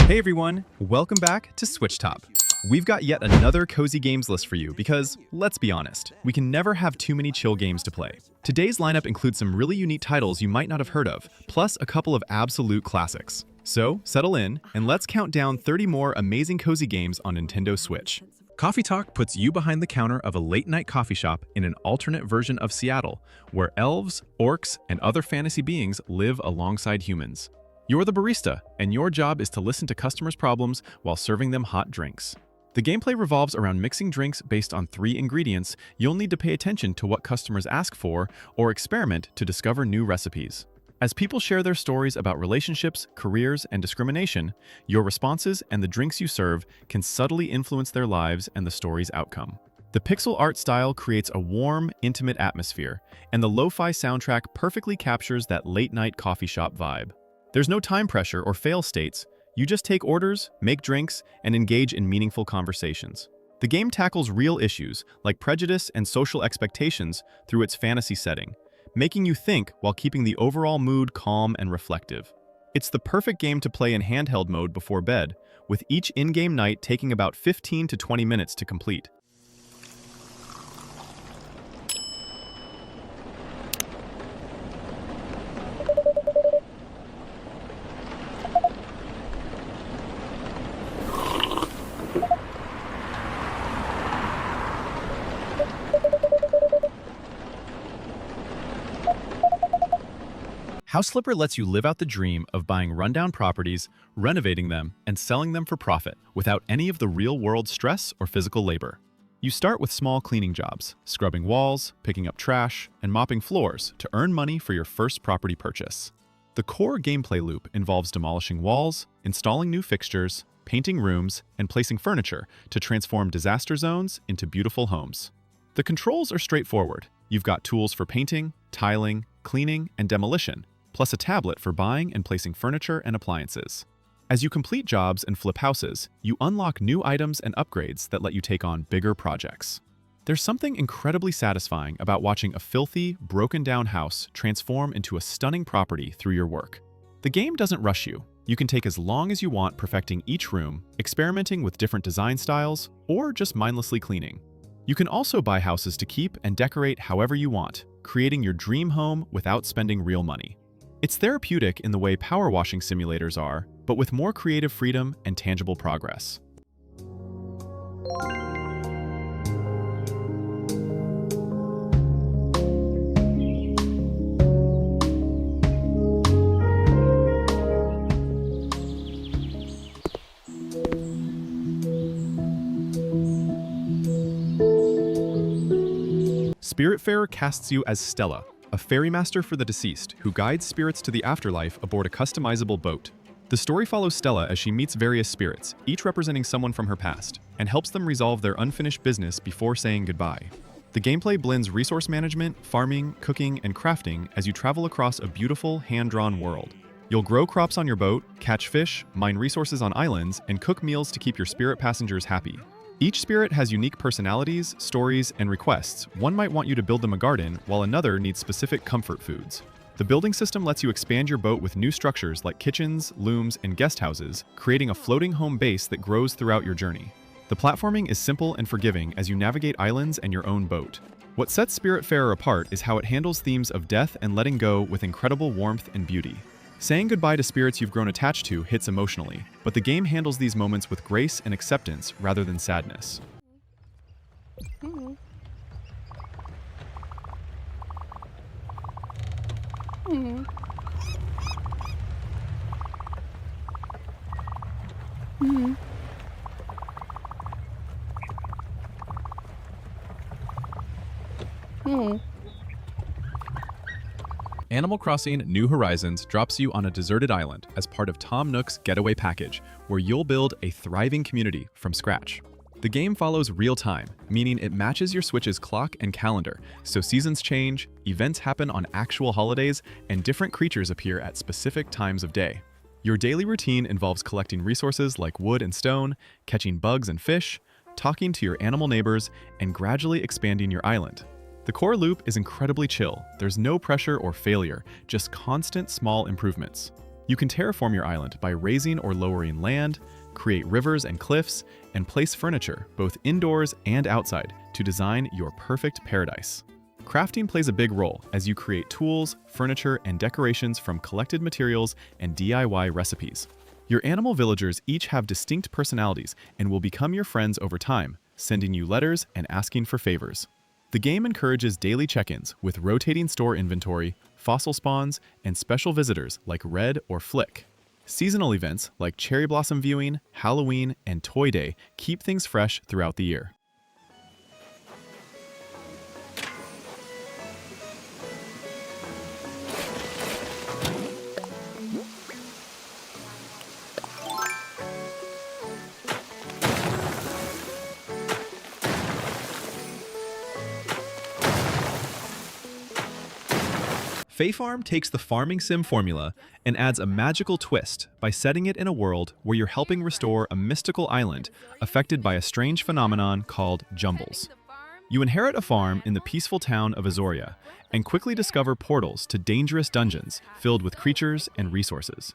Hey everyone, welcome back to SwitchTop. We've got yet another cozy games list for you because, let's be honest, we can never have too many chill games to play. Today's lineup includes some really unique titles you might not have heard of, plus a couple of absolute classics. So, settle in, and let's count down 30 more amazing cozy games on Nintendo Switch. Coffee Talk puts you behind the counter of a late-night coffee shop in an alternate version of Seattle, where elves, orcs, and other fantasy beings live alongside humans. You're the barista, and your job is to listen to customers' problems while serving them hot drinks. The gameplay revolves around mixing drinks based on 3 ingredients. You'll need to pay attention to what customers ask for or experiment to discover new recipes. As people share their stories about relationships, careers, and discrimination, your responses and the drinks you serve can subtly influence their lives and the story's outcome. The pixel art style creates a warm, intimate atmosphere, and the lo-fi soundtrack perfectly captures that late-night coffee shop vibe. There's no time pressure or fail states. You just take orders, make drinks, and engage in meaningful conversations. The game tackles real issues like prejudice and social expectations through its fantasy setting, making you think while keeping the overall mood calm and reflective. It's the perfect game to play in handheld mode before bed, with each in-game night taking about 15 to 20 minutes to complete. House Flipper lets you live out the dream of buying rundown properties, renovating them, and selling them for profit without any of the real-world stress or physical labor. You start with small cleaning jobs, scrubbing walls, picking up trash, and mopping floors to earn money for your first property purchase. The core gameplay loop involves demolishing walls, installing new fixtures, painting rooms, and placing furniture to transform disaster zones into beautiful homes. The controls are straightforward. You've got tools for painting, tiling, cleaning, and demolition, plus a tablet for buying and placing furniture and appliances. As you complete jobs and flip houses, you unlock new items and upgrades that let you take on bigger projects. There's something incredibly satisfying about watching a filthy, broken-down house transform into a stunning property through your work. The game doesn't rush you. You can take as long as you want perfecting each room, experimenting with different design styles, or just mindlessly cleaning. You can also buy houses to keep and decorate however you want, creating your dream home without spending real money. It's therapeutic in the way power washing simulators are, but with more creative freedom and tangible progress. Spiritfarer casts you as Stella, a fairy master for the deceased who guides spirits to the afterlife aboard a customizable boat. The story follows Stella as she meets various spirits, each representing someone from her past, and helps them resolve their unfinished business before saying goodbye. The gameplay blends resource management, farming, cooking, and crafting as you travel across a beautiful, hand-drawn world. You'll grow crops on your boat, catch fish, mine resources on islands, and cook meals to keep your spirit passengers happy. Each spirit has unique personalities, stories, and requests. One might want you to build them a garden, while another needs specific comfort foods. The building system lets you expand your boat with new structures like kitchens, looms, and guest houses, creating a floating home base that grows throughout your journey. The platforming is simple and forgiving as you navigate islands and your own boat. What sets Spiritfarer apart is how it handles themes of death and letting go with incredible warmth and beauty. Saying goodbye to spirits you've grown attached to hits emotionally, but the game handles these moments with grace and acceptance rather than sadness. Animal Crossing New Horizons drops you on a deserted island as part of Tom Nook's Getaway Package, where you'll build a thriving community from scratch. The game follows real time, meaning it matches your Switch's clock and calendar, so seasons change, events happen on actual holidays, and different creatures appear at specific times of day. Your daily routine involves collecting resources like wood and stone, catching bugs and fish, talking to your animal neighbors, and gradually expanding your island. The core loop is incredibly chill. There's no pressure or failure, just constant small improvements. You can terraform your island by raising or lowering land, create rivers and cliffs, and place furniture, both indoors and outside, to design your perfect paradise. Crafting plays a big role as you create tools, furniture, and decorations from collected materials and DIY recipes. Your animal villagers each have distinct personalities and will become your friends over time, sending you letters and asking for favors. The game encourages daily check-ins with rotating store inventory, fossil spawns, and special visitors like Red or Flick. Seasonal events like cherry blossom viewing, Halloween, and Toy Day keep things fresh throughout the year. Fae Farm takes the farming sim formula and adds a magical twist by setting it in a world where you're helping restore a mystical island affected by a strange phenomenon called jumbles. You inherit a farm in the peaceful town of Azoria and quickly discover portals to dangerous dungeons filled with creatures and resources.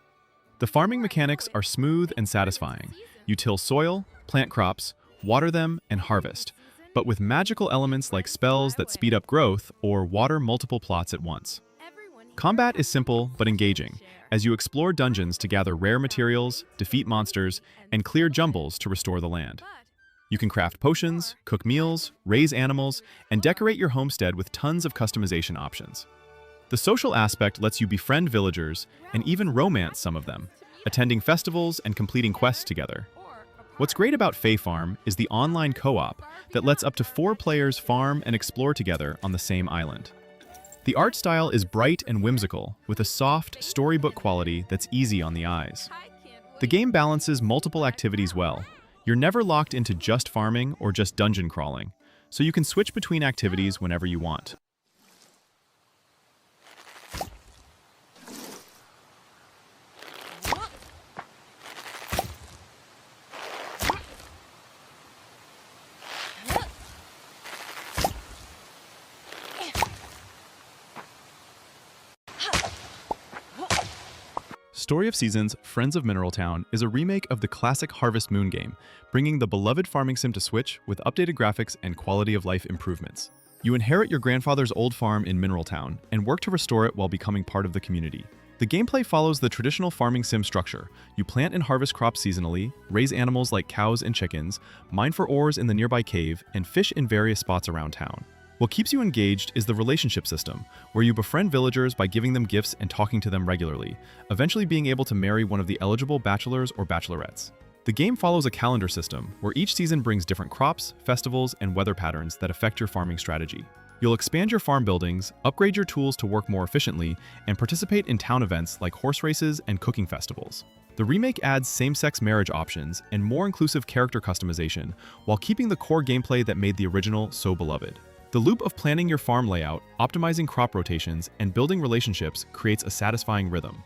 The farming mechanics are smooth and satisfying. You till soil, plant crops, water them, and harvest, but with magical elements like spells that speed up growth or water multiple plots at once. Combat is simple but engaging, as you explore dungeons to gather rare materials, defeat monsters, and clear jumbles to restore the land. You can craft potions, cook meals, raise animals, and decorate your homestead with tons of customization options. The social aspect lets you befriend villagers and even romance some of them, attending festivals and completing quests together. What's great about Fae Farm is the online co-op that lets up to 4 players farm and explore together on the same island. The art style is bright and whimsical, with a soft, storybook quality that's easy on the eyes. The game balances multiple activities well. You're never locked into just farming or just dungeon crawling, so you can switch between activities whenever you want. Story of Seasons Friends of Mineral Town is a remake of the classic Harvest Moon game, bringing the beloved farming sim to Switch with updated graphics and quality of life improvements. You inherit your grandfather's old farm in Mineral Town and work to restore it while becoming part of the community. The gameplay follows the traditional farming sim structure. You plant and harvest crops seasonally, raise animals like cows and chickens, mine for ores in the nearby cave, and fish in various spots around town. What keeps you engaged is the relationship system, where you befriend villagers by giving them gifts and talking to them regularly, eventually being able to marry one of the eligible bachelors or bachelorettes. The game follows a calendar system, where each season brings different crops, festivals, and weather patterns that affect your farming strategy. You'll expand your farm buildings, upgrade your tools to work more efficiently, and participate in town events like horse races and cooking festivals. The remake adds same-sex marriage options and more inclusive character customization, while keeping the core gameplay that made the original so beloved. The loop of planning your farm layout, optimizing crop rotations, and building relationships creates a satisfying rhythm.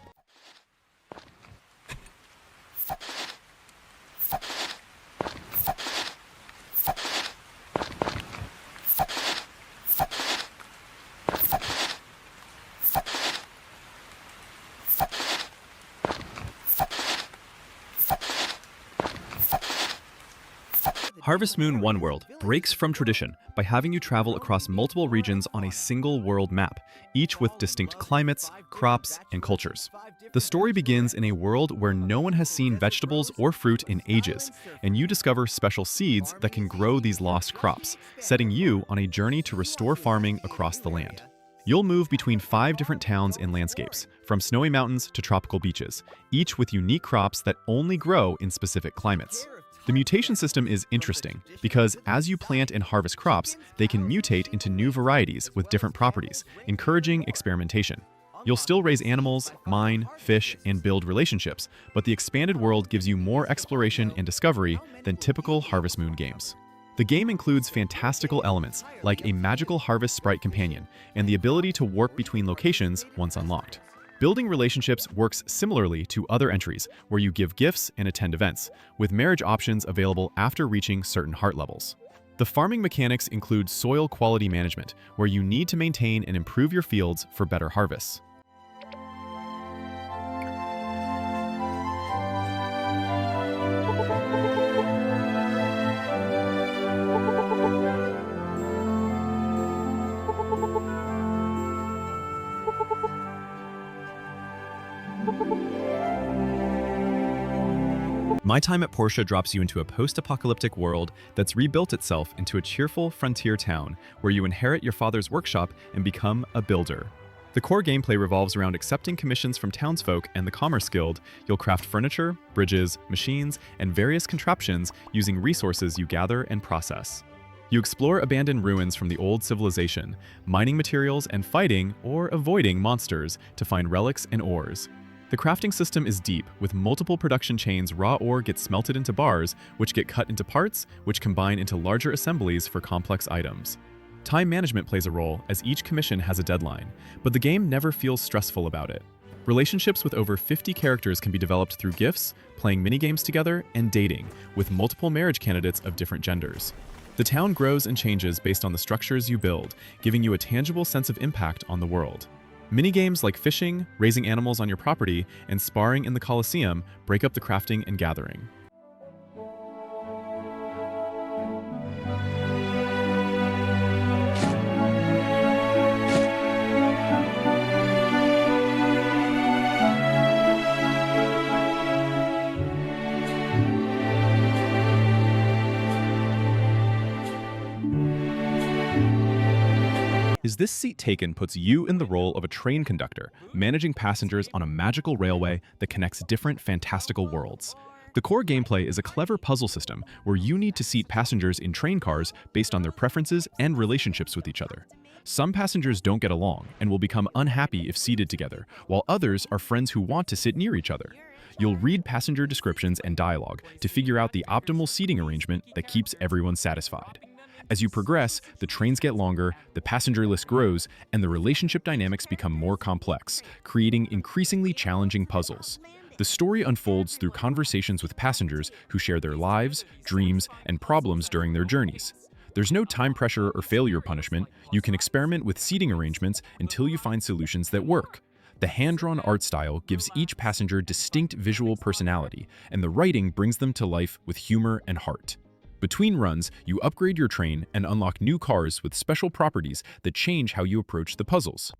Harvest Moon One World breaks from tradition by having you travel across multiple regions on a single world map, each with distinct climates, crops, and cultures. The story begins in a world where no one has seen vegetables or fruit in ages, and you discover special seeds that can grow these lost crops, setting you on a journey to restore farming across the land. You'll move between 5 different towns and landscapes, from snowy mountains to tropical beaches, each with unique crops that only grow in specific climates. The mutation system is interesting because as you plant and harvest crops, they can mutate into new varieties with different properties, encouraging experimentation. You'll still raise animals, mine, fish, and build relationships, but the expanded world gives you more exploration and discovery than typical Harvest Moon games. The game includes fantastical elements like a magical harvest sprite companion and the ability to warp between locations once unlocked. Building relationships works similarly to other entries, where you give gifts and attend events, with marriage options available after reaching certain heart levels. The farming mechanics include soil quality management, where you need to maintain and improve your fields for better harvests. My Time at Portia drops you into a post-apocalyptic world that's rebuilt itself into a cheerful frontier town where you inherit your father's workshop and become a builder. The core gameplay revolves around accepting commissions from townsfolk and the Commerce Guild. You'll craft furniture, bridges, machines, and various contraptions using resources you gather and process. You explore abandoned ruins from the old civilization, mining materials and fighting or avoiding monsters to find relics and ores. The crafting system is deep, with multiple production chains. Raw ore gets smelted into bars, which get cut into parts, which combine into larger assemblies for complex items. Time management plays a role, as each commission has a deadline, but the game never feels stressful about it. Relationships with over 50 characters can be developed through gifts, playing minigames together, and dating, with multiple marriage candidates of different genders. The town grows and changes based on the structures you build, giving you a tangible sense of impact on the world. Minigames like fishing, raising animals on your property, and sparring in the Colosseum break up the crafting and gathering. Is This Seat Taken puts you in the role of a train conductor, managing passengers on a magical railway that connects different fantastical worlds. The core gameplay is a clever puzzle system where you need to seat passengers in train cars based on their preferences and relationships with each other. Some passengers don't get along and will become unhappy if seated together, while others are friends who want to sit near each other. You'll read passenger descriptions and dialogue to figure out the optimal seating arrangement that keeps everyone satisfied. As you progress, the trains get longer, the passenger list grows, and the relationship dynamics become more complex, creating increasingly challenging puzzles. The story unfolds through conversations with passengers who share their lives, dreams, and problems during their journeys. There's no time pressure or failure punishment. You can experiment with seating arrangements until you find solutions that work. The hand-drawn art style gives each passenger distinct visual personality, and the writing brings them to life with humor and heart. Between runs, you upgrade your train and unlock new cars with special properties that change how you approach the puzzles.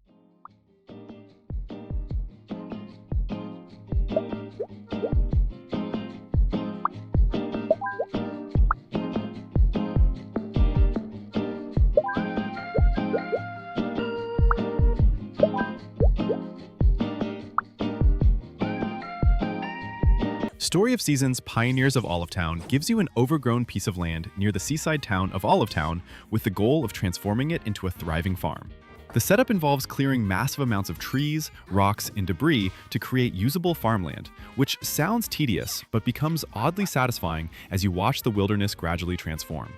Story of Seasons Pioneers of Olivetown gives you an overgrown piece of land near the seaside town of Olivetown with the goal of transforming it into a thriving farm. The setup involves clearing massive amounts of trees, rocks, and debris to create usable farmland, which sounds tedious but becomes oddly satisfying as you watch the wilderness gradually transform.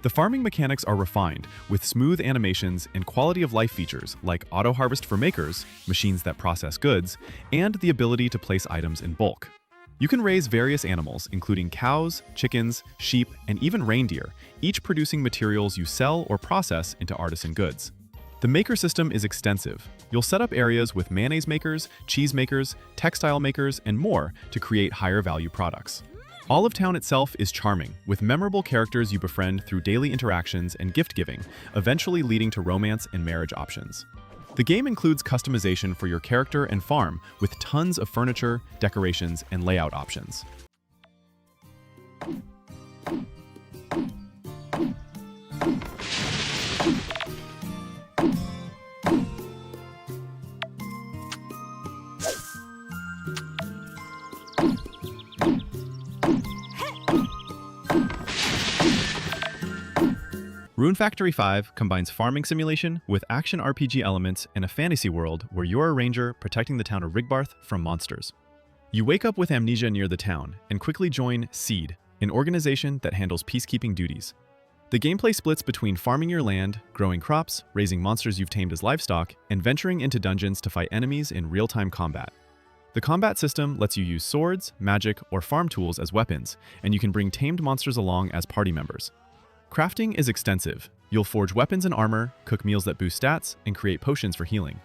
The farming mechanics are refined, with smooth animations and quality-of-life features like auto-harvest for makers, machines that process goods, and the ability to place items in bulk. You can raise various animals, including cows, chickens, sheep, and even reindeer, each producing materials you sell or process into artisan goods. The maker system is extensive. You'll set up areas with mayonnaise makers, cheese makers, textile makers, and more to create higher-value products. Olivetown itself is charming, with memorable characters you befriend through daily interactions and gift-giving, eventually leading to romance and marriage options. The game includes customization for your character and farm, with tons of furniture, decorations, and layout options. Rune Factory 5 combines farming simulation with action RPG elements in a fantasy world where you're a ranger protecting the town of Rigbarth from monsters. You wake up with amnesia near the town and quickly join Seed, an organization that handles peacekeeping duties. The gameplay splits between farming your land, growing crops, raising monsters you've tamed as livestock, and venturing into dungeons to fight enemies in real-time combat. The combat system lets you use swords, magic, or farm tools as weapons, and you can bring tamed monsters along as party members. Crafting is extensive. You'll forge weapons and armor, cook meals that boost stats, and create potions for healing.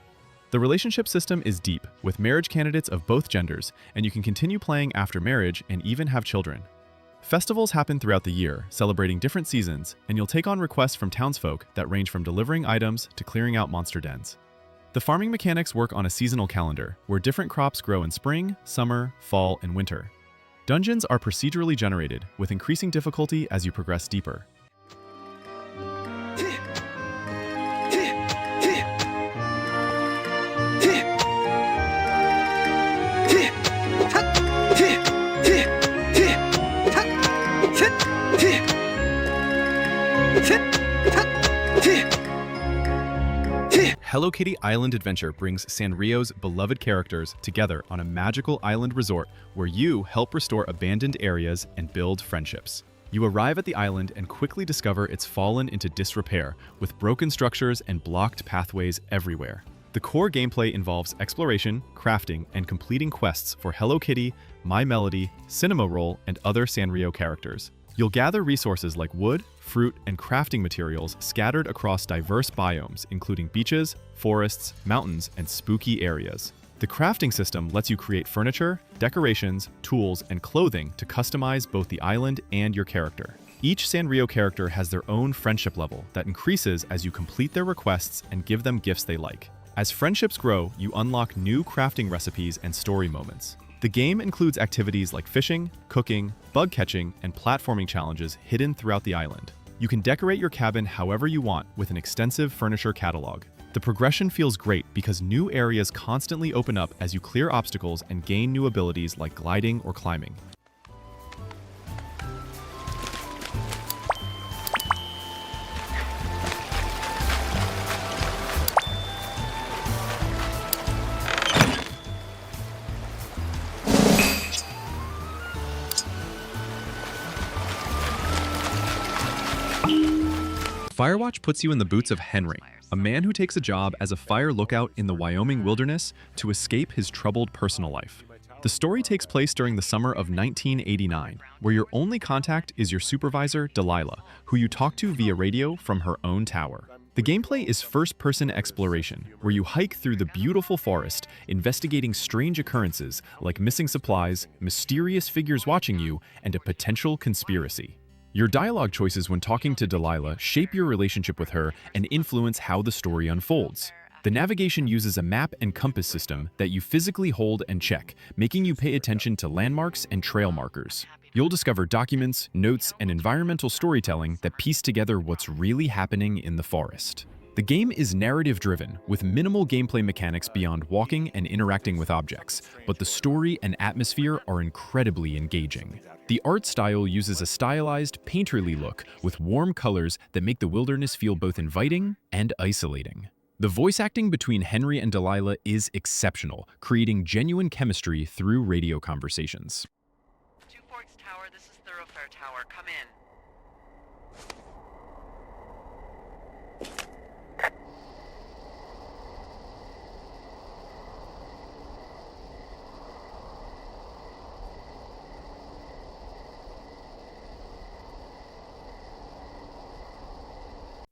The relationship system is deep, with marriage candidates of both genders, and you can continue playing after marriage and even have children. Festivals happen throughout the year, celebrating different seasons, and you'll take on requests from townsfolk that range from delivering items to clearing out monster dens. The farming mechanics work on a seasonal calendar, where different crops grow in spring, summer, fall, and winter. Dungeons are procedurally generated, with increasing difficulty as you progress deeper. Hello Kitty Island Adventure brings Sanrio's beloved characters together on a magical island resort where you help restore abandoned areas and build friendships. You arrive at the island and quickly discover it's fallen into disrepair, with broken structures and blocked pathways everywhere. The core gameplay involves exploration, crafting, and completing quests for Hello Kitty, My Melody, Cinema Roll, and other Sanrio characters. You'll gather resources like wood, fruit, and crafting materials scattered across diverse biomes, including beaches, forests, mountains, and spooky areas. The crafting system lets you create furniture, decorations, tools, and clothing to customize both the island and your character. Each Sanrio character has their own friendship level that increases as you complete their requests and give them gifts they like. As friendships grow, you unlock new crafting recipes and story moments. The game includes activities like fishing, cooking, bug catching, and platforming challenges hidden throughout the island. You can decorate your cabin however you want with an extensive furniture catalog. The progression feels great because new areas constantly open up as you clear obstacles and gain new abilities like gliding or climbing. Firewatch puts you in the boots of Henry, a man who takes a job as a fire lookout in the Wyoming wilderness to escape his troubled personal life. The story takes place during the summer of 1989, where your only contact is your supervisor, Delilah, who you talk to via radio from her own tower. The gameplay is first-person exploration, where you hike through the beautiful forest, investigating strange occurrences like missing supplies, mysterious figures watching you, and a potential conspiracy. Your dialogue choices when talking to Delilah shape your relationship with her and influence how the story unfolds. The navigation uses a map and compass system that you physically hold and check, making you pay attention to landmarks and trail markers. You'll discover documents, notes, and environmental storytelling that piece together what's really happening in the forest. The game is narrative-driven, with minimal gameplay mechanics beyond walking and interacting with objects, but the story and atmosphere are incredibly engaging. The art style uses a stylized, painterly look with warm colors that make the wilderness feel both inviting and isolating. The voice acting between Henry and Delilah is exceptional, creating genuine chemistry through radio conversations. Two Forks Tower, this is Thoroughfare Tower. Come in.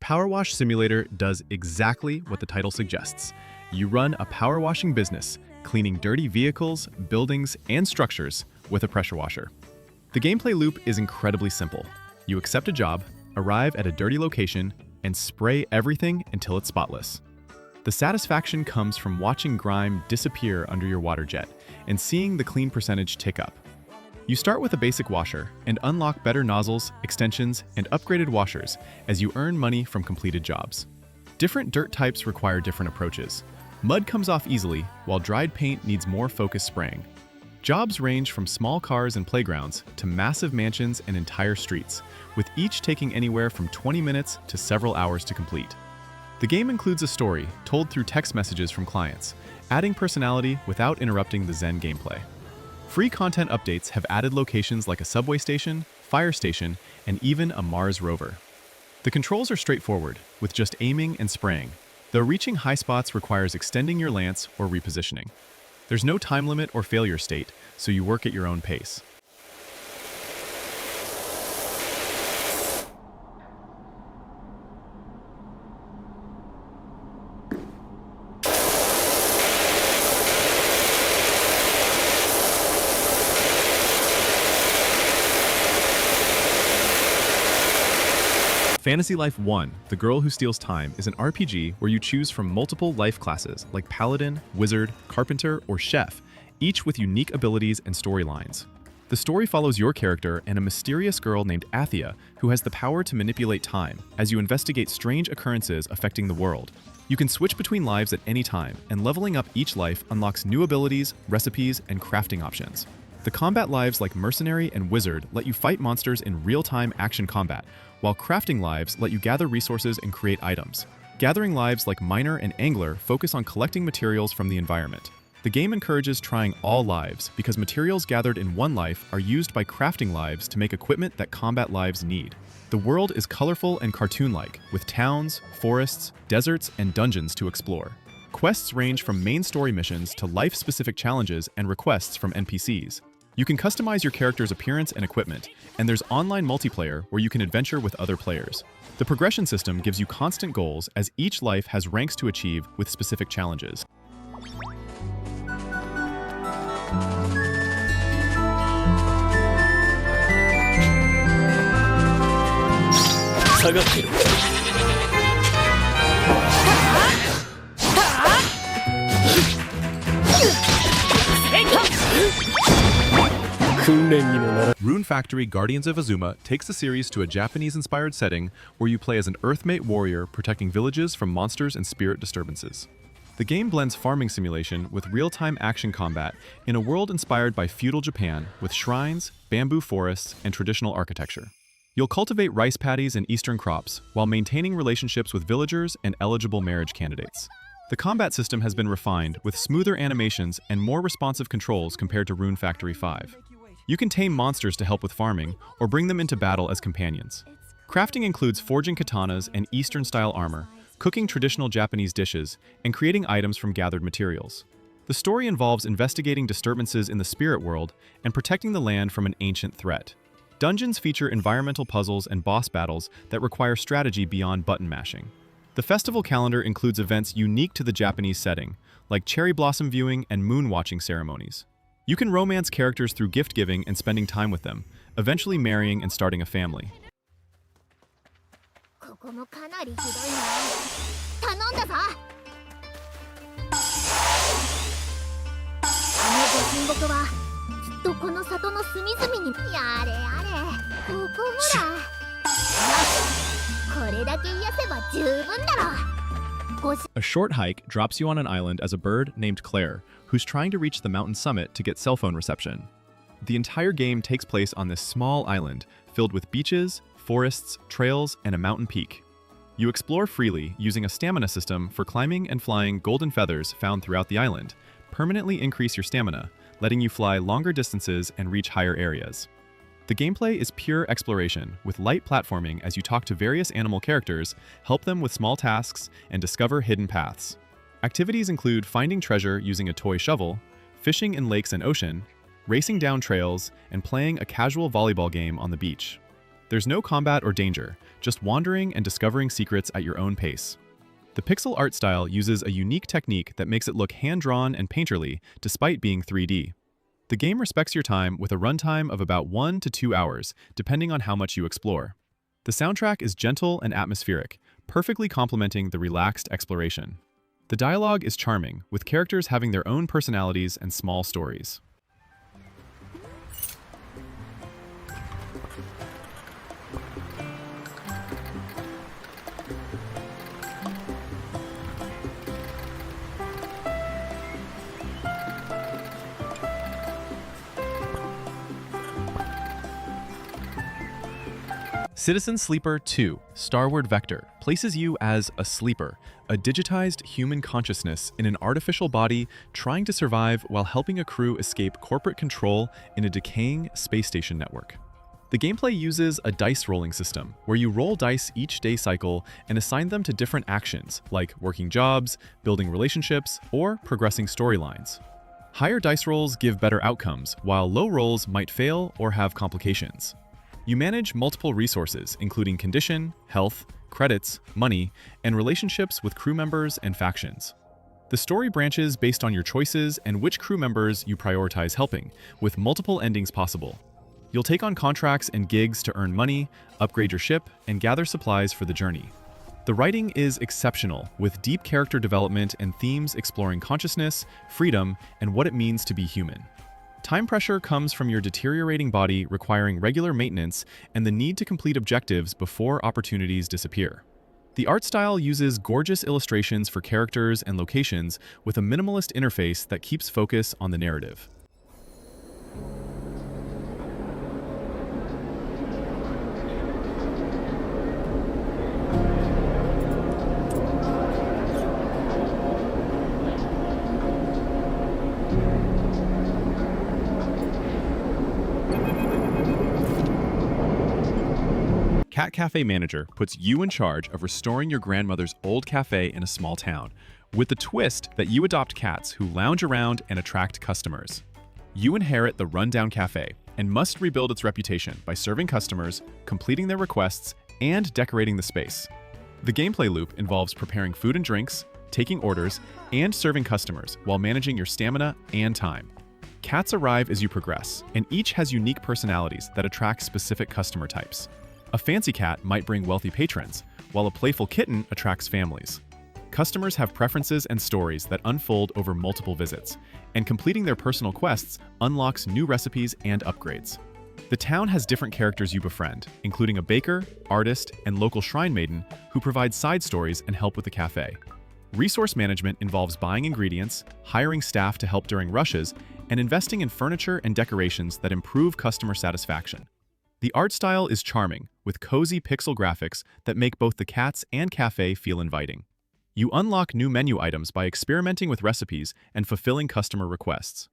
PowerWash Simulator does exactly what the title suggests. You run a power washing business, cleaning dirty vehicles, buildings, and structures with a pressure washer. The gameplay loop is incredibly simple. You accept a job, arrive at a dirty location, and spray everything until it's spotless. The satisfaction comes from watching grime disappear under your water jet and seeing the clean percentage tick up. You start with a basic washer and unlock better nozzles, extensions, and upgraded washers as you earn money from completed jobs. Different dirt types require different approaches. Mud comes off easily, while dried paint needs more focused spraying. Jobs range from small cars and playgrounds to massive mansions and entire streets, with each taking anywhere from 20 minutes to several hours to complete. The game includes a story told through text messages from clients, adding personality without interrupting the Zen gameplay. Free content updates have added locations like a subway station, fire station, and even a Mars rover. The controls are straightforward, with just aiming and spraying, though reaching high spots requires extending your lance or repositioning. There's no time limit or failure state, so you work at your own pace. Fantasy Life 1, The Girl Who Steals Time, is an RPG where you choose from multiple life classes like Paladin, Wizard, Carpenter, or Chef, each with unique abilities and storylines. The The story follows your character and a mysterious girl named Athia who has the power to manipulate time as you investigate strange occurrences affecting the world. You can switch between lives at any time, and leveling up each life unlocks new abilities, recipes, and crafting options. The combat lives like Mercenary and Wizard let you fight monsters in real-time action combat, while crafting lives let you gather resources and create items. Gathering lives like Miner and Angler focus on collecting materials from the environment. The game encourages trying all lives because materials gathered in one life are used by crafting lives to make equipment that combat lives need. The world is colorful and cartoon-like, with towns, forests, deserts, and dungeons to explore. Quests range from main story missions to life-specific challenges and requests from NPCs. You can customize your character's appearance and equipment, and there's online multiplayer where you can adventure with other players. The progression system gives you constant goals as each life has ranks to achieve with specific challenges. 下がってる。訓練にもなら。 Rune Factory Guardians of Azuma takes the series to a Japanese-inspired setting where you play as an Earthmate warrior protecting villages from monsters and spirit disturbances. The game blends farming simulation with real-time action combat in a world inspired by feudal Japan with shrines, bamboo forests, and traditional architecture. You'll cultivate rice paddies and eastern crops while maintaining relationships with villagers and eligible marriage candidates. The combat system has been refined with smoother animations and more responsive controls compared to Rune Factory 5. You can tame monsters to help with farming or bring them into battle as companions. Crafting includes forging katanas and Eastern-style armor, cooking traditional Japanese dishes, and creating items from gathered materials. The story involves investigating disturbances in the spirit world and protecting the land from an ancient threat. Dungeons feature environmental puzzles and boss battles that require strategy beyond button mashing. The festival calendar includes events unique to the Japanese setting, like cherry blossom viewing and moon watching ceremonies. You can romance characters through gift giving and spending time with them, eventually marrying and starting a family. ここもかなりひどいな。頼んだぞ。ご神木はきっとこの里の隅々に。やれやれ、ここもだ。これだけ癒せば十分だろ。A short hike drops you on an island as a bird named Claire, who's trying to reach the mountain summit to get cell phone reception. The entire game takes place on this small island, filled with beaches, forests, trails, and a mountain peak. You explore freely using a stamina system for climbing and flying golden feathers found throughout the island, permanently increase your stamina, letting you fly longer distances and reach higher areas. The gameplay is pure exploration, with light platforming as you talk to various animal characters, help them with small tasks, and discover hidden paths. Activities include finding treasure using a toy shovel, fishing in lakes and ocean, racing down trails, and playing a casual volleyball game on the beach. There's no combat or danger, just wandering and discovering secrets at your own pace. The pixel art style uses a unique technique that makes it look hand-drawn and painterly despite being 3D. The game respects your time with a runtime of about 1 to 2 hours, depending on how much you explore. The soundtrack is gentle and atmospheric, perfectly complementing the relaxed exploration. The dialogue is charming, with characters having their own personalities and small stories. Citizen Sleeper 2, Starward Vector, places you as a sleeper, a digitized human consciousness in an artificial body trying to survive while helping a crew escape corporate control in a decaying space station network. The gameplay uses a dice rolling system, where you roll dice each day cycle and assign them to different actions, like working jobs, building relationships, or progressing storylines. Higher dice rolls give better outcomes, while low rolls might fail or have complications. You manage multiple resources, including condition, health, credits, money, and relationships with crew members and factions. The story branches based on your choices and which crew members you prioritize helping, with multiple endings possible. You'll take on contracts and gigs to earn money, upgrade your ship, and gather supplies for the journey. The writing is exceptional, with deep character development and themes exploring consciousness, freedom, and what it means to be human. Time pressure comes from your deteriorating body requiring regular maintenance and the need to complete objectives before opportunities disappear. The art style uses gorgeous illustrations for characters and locations with a minimalist interface that keeps focus on the narrative. Cat Café Manager puts you in charge of restoring your grandmother's old cafe in a small town, with the twist that you adopt cats who lounge around and attract customers. You inherit the rundown cafe and must rebuild its reputation by serving customers, completing their requests, and decorating the space. The gameplay loop involves preparing food and drinks, taking orders, and serving customers while managing your stamina and time. Cats arrive as you progress, and each has unique personalities that attract specific customer types. A fancy cat might bring wealthy patrons, while a playful kitten attracts families. Customers have preferences and stories that unfold over multiple visits, and completing their personal quests unlocks new recipes and upgrades. The town has different characters you befriend, including a baker, artist, and local shrine maiden who provide side stories and help with the cafe. Resource management involves buying ingredients, hiring staff to help during rushes, and investing in furniture and decorations that improve customer satisfaction. The art style is charming, with cozy pixel graphics that make both the cats and cafe feel inviting. You unlock new menu items by experimenting with recipes and fulfilling customer requests.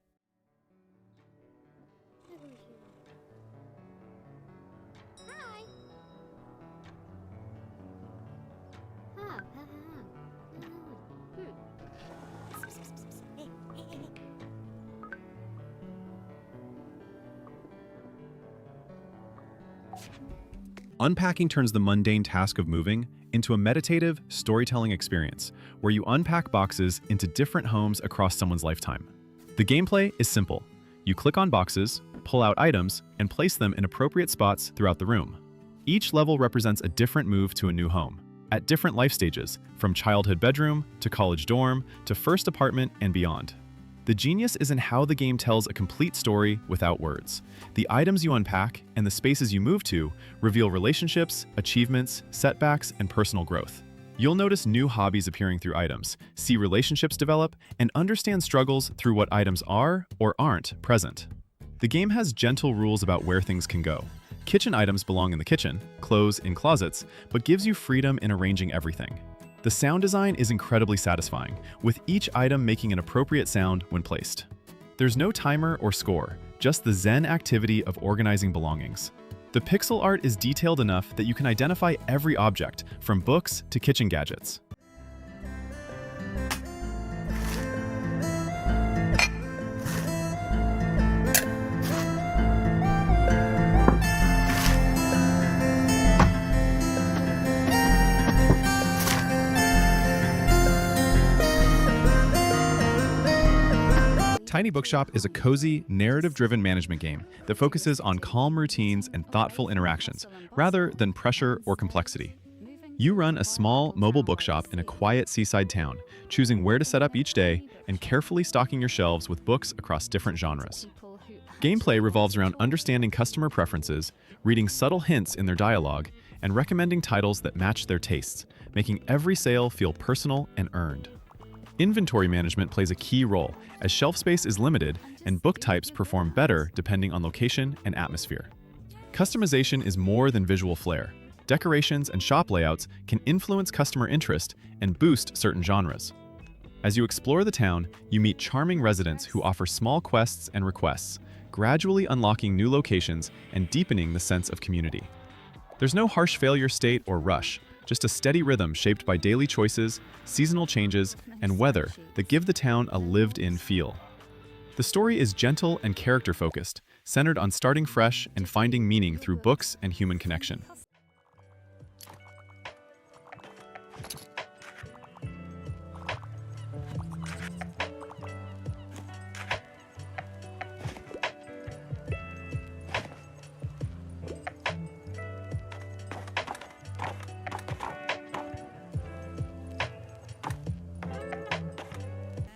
Unpacking turns the mundane task of moving into a meditative, storytelling experience where you unpack boxes into different homes across someone's lifetime. The gameplay is simple. You click on boxes, pull out items, and place them in appropriate spots throughout the room. Each level represents a different move to a new home, at different life stages, from childhood bedroom to college dorm to first apartment and beyond. The genius is in how the game tells a complete story without words. The items you unpack and the spaces you move to reveal relationships, achievements, setbacks, and personal growth. You'll notice new hobbies appearing through items, see relationships develop, and understand struggles through what items are or aren't present. The game has gentle rules about where things can go. Kitchen items belong in the kitchen, clothes in closets, but gives you freedom in arranging everything. The sound design is incredibly satisfying, with each item making an appropriate sound when placed. There's no timer or score, just the zen activity of organizing belongings. The pixel art is detailed enough that you can identify every object, from books to kitchen gadgets. Tiny Bookshop is a cozy, narrative-driven management game that focuses on calm routines and thoughtful interactions, rather than pressure or complexity. You run a small, mobile bookshop in a quiet seaside town, choosing where to set up each day and carefully stocking your shelves with books across different genres. Gameplay revolves around understanding customer preferences, reading subtle hints in their dialogue, and recommending titles that match their tastes, making every sale feel personal and earned. Inventory management plays a key role, as shelf space is limited and book types perform better depending on location and atmosphere. Customization is more than visual flair. Decorations and shop layouts can influence customer interest and boost certain genres. As you explore the town, you meet charming residents who offer small quests and requests, gradually unlocking new locations and deepening the sense of community. There's no harsh failure state or rush, just a steady rhythm shaped by daily choices, seasonal changes, and weather that give the town a lived-in feel. The story is gentle and character-focused, centered on starting fresh and finding meaning through books and human connection.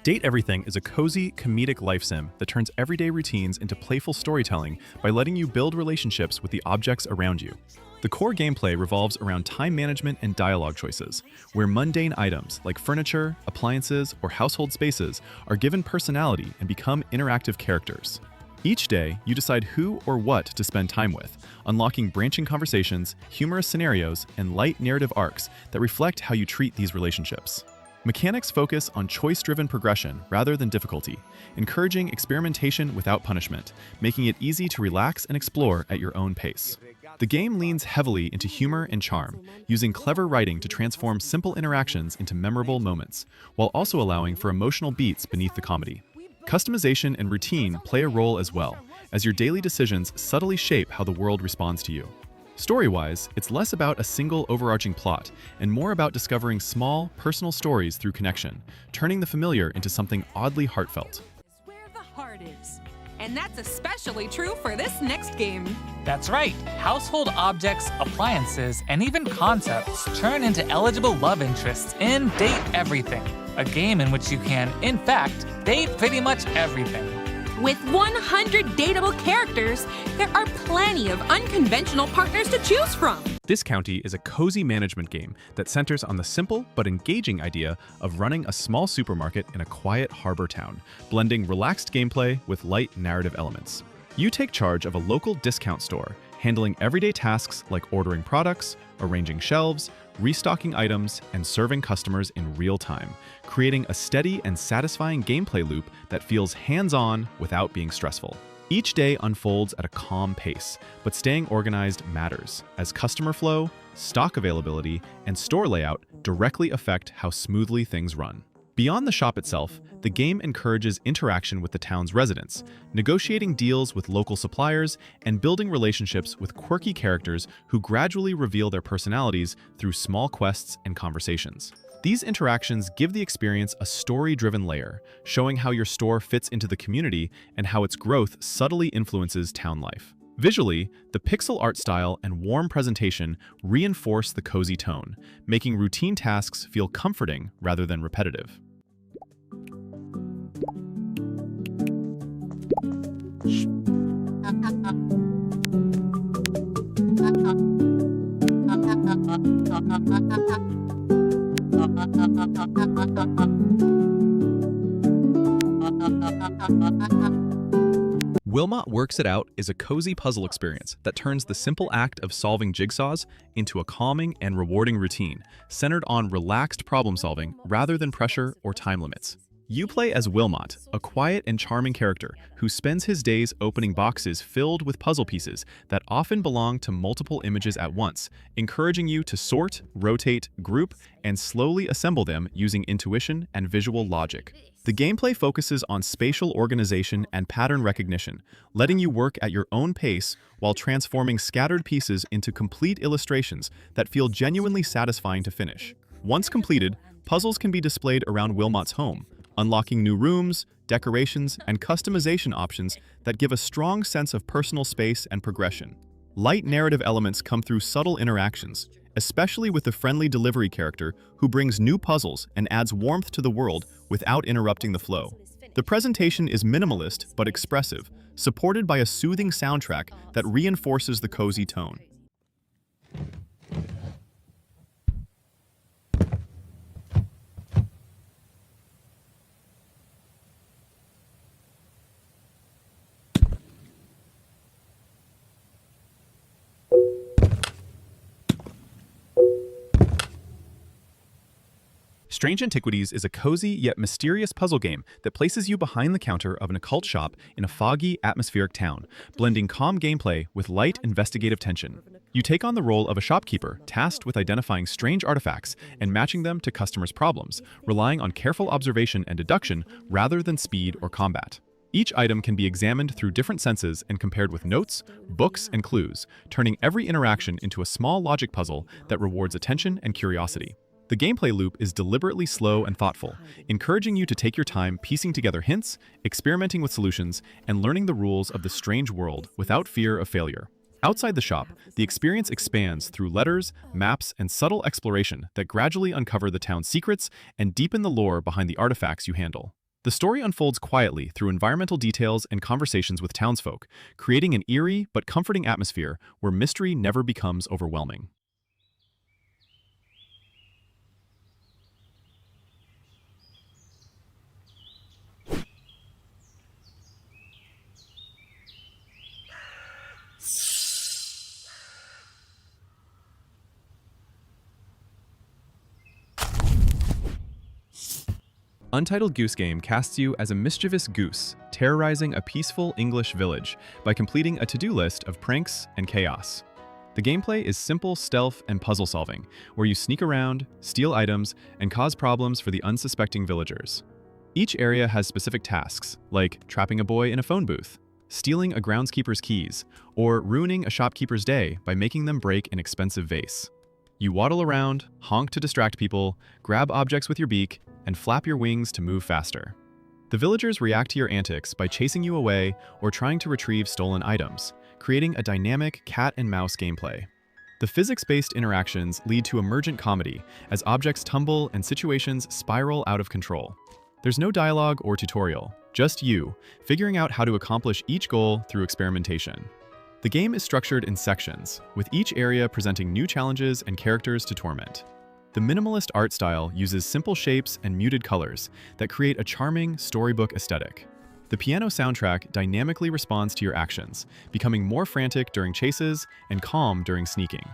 Date Everything is a cozy, comedic life sim that turns everyday routines into playful storytelling by letting you build relationships with the objects around you. The core gameplay revolves around time management and dialogue choices, where mundane items like furniture, appliances, or household spaces are given personality and become interactive characters. Each day, you decide who or what to spend time with, unlocking branching conversations, humorous scenarios, and light narrative arcs that reflect how you treat these relationships. Mechanics focus on choice-driven progression rather than difficulty, encouraging experimentation without punishment, making it easy to relax and explore at your own pace. The game leans heavily into humor and charm, using clever writing to transform simple interactions into memorable moments, while also allowing for emotional beats beneath the comedy. Customization and routine play a role as well, as your daily decisions subtly shape how the world responds to you. Story-wise, it's less about a single overarching plot and more about discovering small, personal stories through connection, turning the familiar into something oddly heartfelt. Where the heart is. And that's especially true for this next game. That's right. Household objects, appliances, and even concepts turn into eligible love interests in Date Everything, a game in which you can, in fact, date pretty much everything. With 100 dateable characters, there are plenty of unconventional partners to choose from. This County is a cozy management game that centers on the simple but engaging idea of running a small supermarket in a quiet harbor town, blending relaxed gameplay with light narrative elements. You take charge of a local discount store, handling everyday tasks like ordering products, arranging shelves, restocking items, and serving customers in real time, creating a steady and satisfying gameplay loop that feels hands-on without being stressful. Each day unfolds at a calm pace, but staying organized matters, as customer flow, stock availability, and store layout directly affect how smoothly things run. Beyond the shop itself, the game encourages interaction with the town's residents, negotiating deals with local suppliers, and building relationships with quirky characters who gradually reveal their personalities through small quests and conversations. These interactions give the experience a story-driven layer, showing how your store fits into the community and how its growth subtly influences town life. Visually, the pixel art style and warm presentation reinforce the cozy tone, making routine tasks feel comforting rather than repetitive. Wilmot Works It Out is a cozy puzzle experience that turns the simple act of solving jigsaws into a calming and rewarding routine, centered on relaxed problem-solving rather than pressure or time limits. You play as Wilmot, a quiet and charming character who spends his days opening boxes filled with puzzle pieces that often belong to multiple images at once, encouraging you to sort, rotate, group, and slowly assemble them using intuition and visual logic. The gameplay focuses on spatial organization and pattern recognition, letting you work at your own pace while transforming scattered pieces into complete illustrations that feel genuinely satisfying to finish. Once completed, puzzles can be displayed around Wilmot's home, unlocking new rooms, decorations, and customization options that give a strong sense of personal space and progression. Light narrative elements come through subtle interactions, especially with the friendly delivery character who brings new puzzles and adds warmth to the world without interrupting the flow. The presentation is minimalist but expressive, supported by a soothing soundtrack that reinforces the cozy tone. Strange Antiquities is a cozy yet mysterious puzzle game that places you behind the counter of an occult shop in a foggy, atmospheric town, blending calm gameplay with light, investigative tension. You take on the role of a shopkeeper tasked with identifying strange artifacts and matching them to customers' problems, relying on careful observation and deduction rather than speed or combat. Each item can be examined through different senses and compared with notes, books, and clues, turning every interaction into a small logic puzzle that rewards attention and curiosity. The gameplay loop is deliberately slow and thoughtful, encouraging you to take your time piecing together hints, experimenting with solutions, and learning the rules of the strange world without fear of failure. Outside the shop, the experience expands through letters, maps, and subtle exploration that gradually uncover the town's secrets and deepen the lore behind the artifacts you handle. The story unfolds quietly through environmental details and conversations with townsfolk, creating an eerie but comforting atmosphere where mystery never becomes overwhelming. Untitled Goose Game casts you as a mischievous goose, terrorizing a peaceful English village by completing a to-do list of pranks and chaos. The gameplay is simple stealth and puzzle solving, where you sneak around, steal items, and cause problems for the unsuspecting villagers. Each area has specific tasks, like trapping a boy in a phone booth, stealing a groundskeeper's keys, or ruining a shopkeeper's day by making them break an expensive vase. You waddle around, honk to distract people, grab objects with your beak, and flap your wings to move faster. The villagers react to your antics by chasing you away or trying to retrieve stolen items, creating a dynamic cat and mouse gameplay. The physics-based interactions lead to emergent comedy as objects tumble and situations spiral out of control. There's no dialogue or tutorial, just you, figuring out how to accomplish each goal through experimentation. The game is structured in sections, with each area presenting new challenges and characters to torment. The minimalist art style uses simple shapes and muted colors that create a charming storybook aesthetic. The piano soundtrack dynamically responds to your actions, becoming more frantic during chases and calm during sneaking.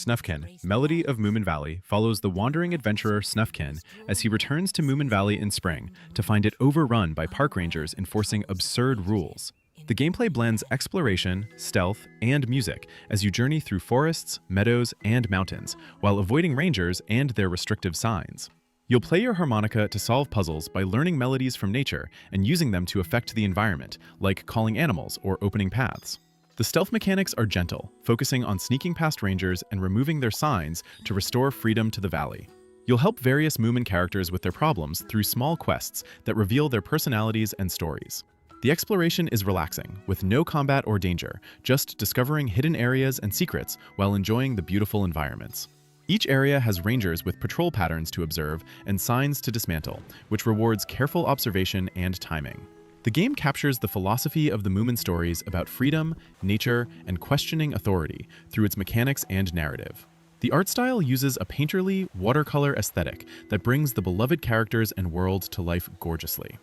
Snufkin, Melody of Moominvalley, follows the wandering adventurer Snufkin as he returns to Moominvalley in spring to find it overrun by park rangers enforcing absurd rules. The gameplay blends exploration, stealth, and music as you journey through forests, meadows, and mountains, while avoiding rangers and their restrictive signs. You'll play your harmonica to solve puzzles by learning melodies from nature and using them to affect the environment, like calling animals or opening paths. The stealth mechanics are gentle, focusing on sneaking past rangers and removing their signs to restore freedom to the valley. You'll help various Moomin characters with their problems through small quests that reveal their personalities and stories. The exploration is relaxing, with no combat or danger, just discovering hidden areas and secrets while enjoying the beautiful environments. Each area has rangers with patrol patterns to observe and signs to dismantle, which rewards careful observation and timing. The game captures the philosophy of the Moomin stories about freedom, nature, and questioning authority through its mechanics and narrative. The art style uses a painterly, watercolor aesthetic that brings the beloved characters and world to life gorgeously.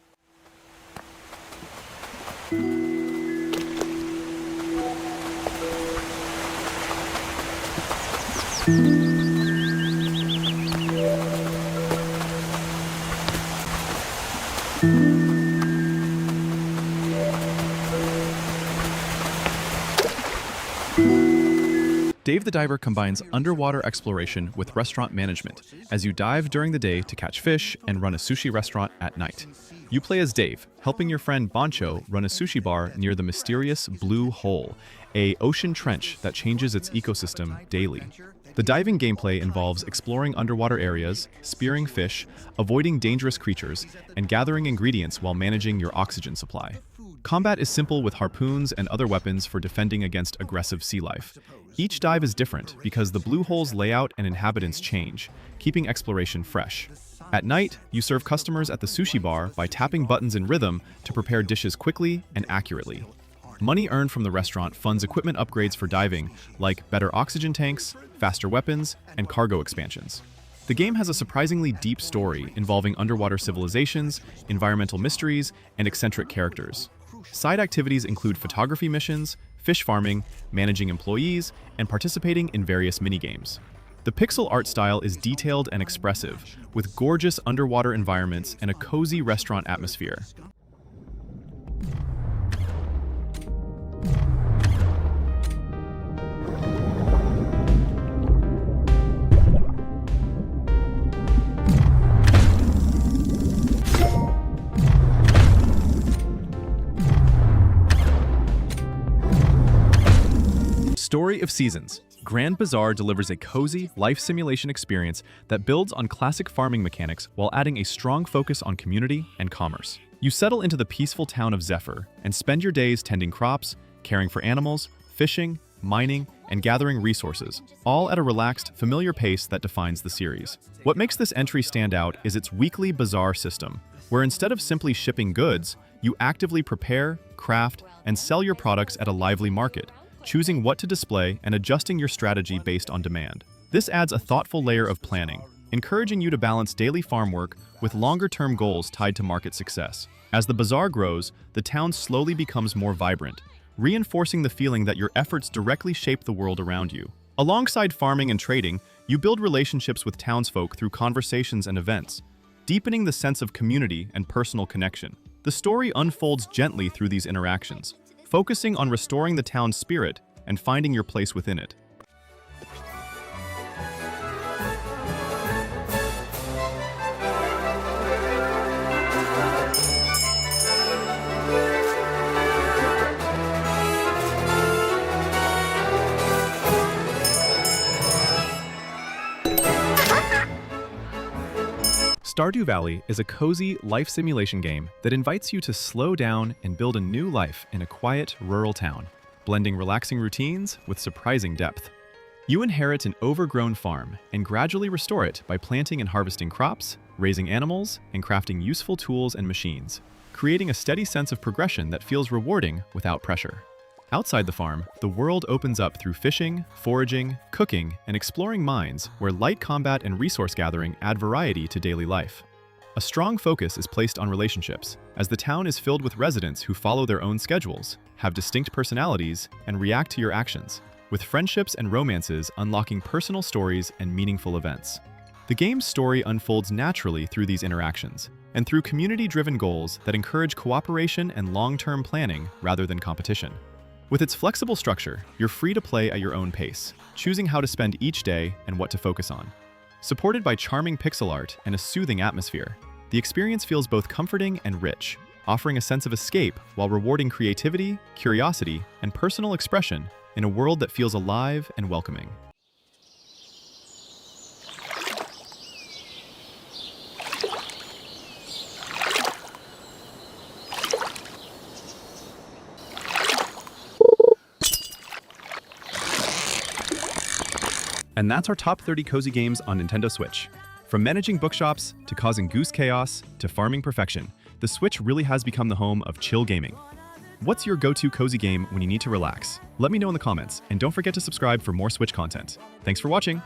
Dave the Diver combines underwater exploration with restaurant management, as you dive during the day to catch fish and run a sushi restaurant at night. You play as Dave, helping your friend Boncho run a sushi bar near the mysterious Blue Hole, an ocean trench that changes its ecosystem daily. The diving gameplay involves exploring underwater areas, spearing fish, avoiding dangerous creatures, and gathering ingredients while managing your oxygen supply. Combat is simple with harpoons and other weapons for defending against aggressive sea life. Each dive is different because the blue hole's layout and inhabitants change, keeping exploration fresh. At night, you serve customers at the sushi bar by tapping buttons in rhythm to prepare dishes quickly and accurately. Money earned from the restaurant funds equipment upgrades for diving, like better oxygen tanks, faster weapons, and cargo expansions. The game has a surprisingly deep story involving underwater civilizations, environmental mysteries, and eccentric characters. Side activities include photography missions, fish farming, managing employees, and participating in various minigames. The pixel art style is detailed and expressive, with gorgeous underwater environments and a cozy restaurant atmosphere. Story of Seasons. Grand Bazaar delivers a cozy, life simulation experience that builds on classic farming mechanics while adding a strong focus on community and commerce. You settle into the peaceful town of Zephyr and spend your days tending crops, caring for animals, fishing, mining, and gathering resources, all at a relaxed, familiar pace that defines the series. What makes this entry stand out is its weekly bazaar system, where instead of simply shipping goods, you actively prepare, craft, and sell your products at a lively market, choosing what to display and adjusting your strategy based on demand. This adds a thoughtful layer of planning, encouraging you to balance daily farm work with longer-term goals tied to market success. As the bazaar grows, the town slowly becomes more vibrant, reinforcing the feeling that your efforts directly shape the world around you. Alongside farming and trading, you build relationships with townsfolk through conversations and events, deepening the sense of community and personal connection. The story unfolds gently through these interactions, focusing on restoring the town's spirit and finding your place within it. Stardew Valley is a cozy life simulation game that invites you to slow down and build a new life in a quiet, rural town, blending relaxing routines with surprising depth. You inherit an overgrown farm and gradually restore it by planting and harvesting crops, raising animals, and crafting useful tools and machines, creating a steady sense of progression that feels rewarding without pressure. Outside the farm, the world opens up through fishing, foraging, cooking, and exploring mines where light combat and resource gathering add variety to daily life. A strong focus is placed on relationships, as the town is filled with residents who follow their own schedules, have distinct personalities, and react to your actions, with friendships and romances unlocking personal stories and meaningful events. The game's story unfolds naturally through these interactions, and through community-driven goals that encourage cooperation and long-term planning rather than competition. With its flexible structure, you're free to play at your own pace, choosing how to spend each day and what to focus on. Supported by charming pixel art and a soothing atmosphere, the experience feels both comforting and rich, offering a sense of escape while rewarding creativity, curiosity, and personal expression in a world that feels alive and welcoming. And that's our top 30 cozy games on Nintendo Switch. From managing bookshops, to causing Goose chaos, to farming perfection, the Switch really has become the home of chill gaming. What's your go-to cozy game when you need to relax? Let me know in the comments, and don't forget to subscribe for more Switch content. Thanks for watching!